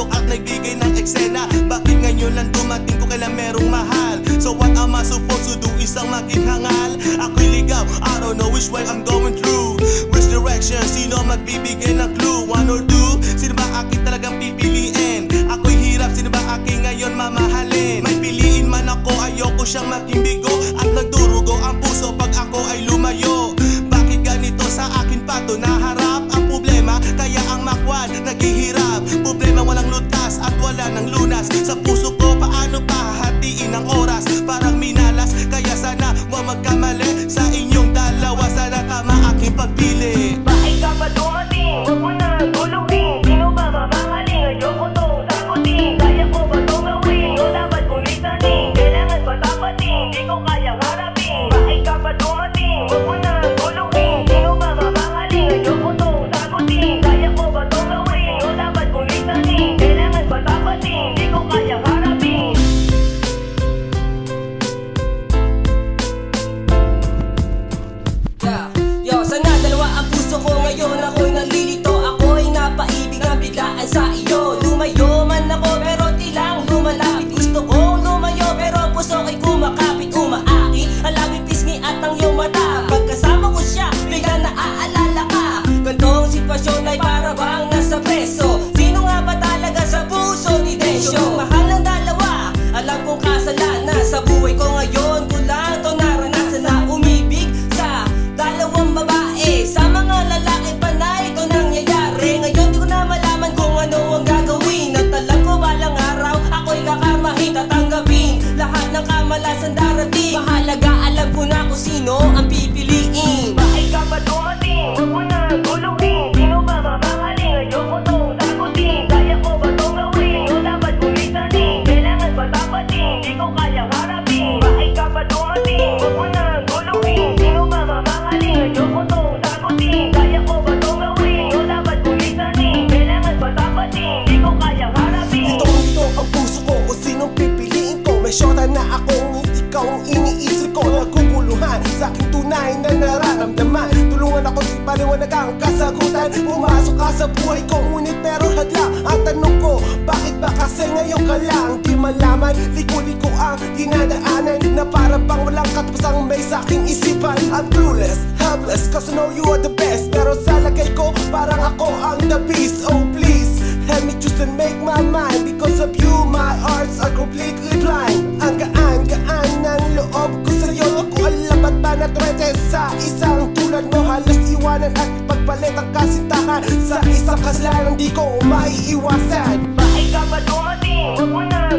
pumasok at nagbigay ng eksena. Bakit ngayon lang dumating ko kailan merong mahal? So what am I supposed to do? Isang maging hangal? Ako'y ligaw, I don't know which way I'm going through. Which direction? Sino magbibigay ng clue? One or two? Sino ba aking talagang pipiliin? Ako'y hirap, sino ba aking ngayon mamahalin? May piliin man ako, ayoko siyang maging bigo. At nagdurugo ang puso pag ako ay lumayo. Bakit ganito sa akin pa to naharap? Ang problema, kaya ang makwan naghihirap. Problema walang lutas at wala ng lunas. Sa puso ko, paano pahahatiin ang oras? Parang minalas, kaya sana huwag magkamali. Sa inyong dalawa, sana tama aking pagpili. Bakit ka pa dumating? Huwag mo na guluhin. Sino ba mamahaling? Ayoko tong sagutin. Kaya ko ba tong gawin? O dapat kong lisanin? Kailangan ba tapatin? Di ko kayang harapin. Bakit ka pa dumating? Huwag mo na guluhin. Sino ba mamahaling? Ayoko tong sagutin. Kaya ko ba tong gawin? O dapat kong lisanin? Kailangan ba tapatin? Di ko kayang harapin. Yo, sana dalawa ang puso ko ngayon. Ako'y nalilito, ako'y napaibig ang biglaan sa iyo. Lumayo man ako pero tilang lumalapit. Gusto kong lumayo pero puso ko'y kumakapit. Umaaki, ang labing pisngi at ang iyong mata. Pagkasama ko siya, bigla naaalala ka. Gantong sitwasyon ay para bang nasa preso. Sino nga ba talaga sa puso ni Densyo? Mahal ang dalawa, alam kong kasalanan. Sa buhay ko ngayon, ko lang to naranasan na umibig sa dalawang babae. Sa mga lalaki panay ito nangyayari. Ngayon di ko na malaman kung ano ang gagawin. At alam ko balang araw ako'y kakarmahin. Tatanggapin lahat ng kamalasan darating. Mahalaga alam ko na kung sino ang pipiliin. Bakit ka pa dumating? Huwag mo na guluhin. Sino ba mamahaling? Ayoko tong sagutin. Kaya ko ba tong gawin? O dapat kong lisanin? Kailangan ba tapatin? Di ko kayang harapin. Bakit ka pa dumating? Huwag mo na guluhin. Sino ba mamahaling? Ayoko tong sagutin. Kaya ko ba tong gawin? O dapat kong lisanin? Kailangan ba tapatin? Di ko kayang harapin. Dito ang puso ko kung sinong pipiliin ko. May syota na akong ikaw ang iniisip ko. Naguguluhan sa aking tunay na nararamdaman. Tulungan ako di paliwanag ang kasagutan. Pumasok ka sa buhay ko ngunit meron hadlang. Ang tanong ko, bakit ba kasi ngayon ka lang? Di malaman, liko-liko ang dinadaanan. Na para bang walang katapusang may sa aking isipan. I'm clueless, helpless, cause I know you are the best. Pero sa lagay ko, parang ako ang the beast. Oh please, help me choose and make my mind. Because of you, my hearts are completely blind. Ang gaan-gaan ng loob ko sa'yo. Ako alam ba't ba natwete sa isang tulad mo? Halos iwanan at pagpalit ang kasintahan. Sa isang kasalanan di ko maiiwasan. Bakit ka pa dumating? Huwag mo na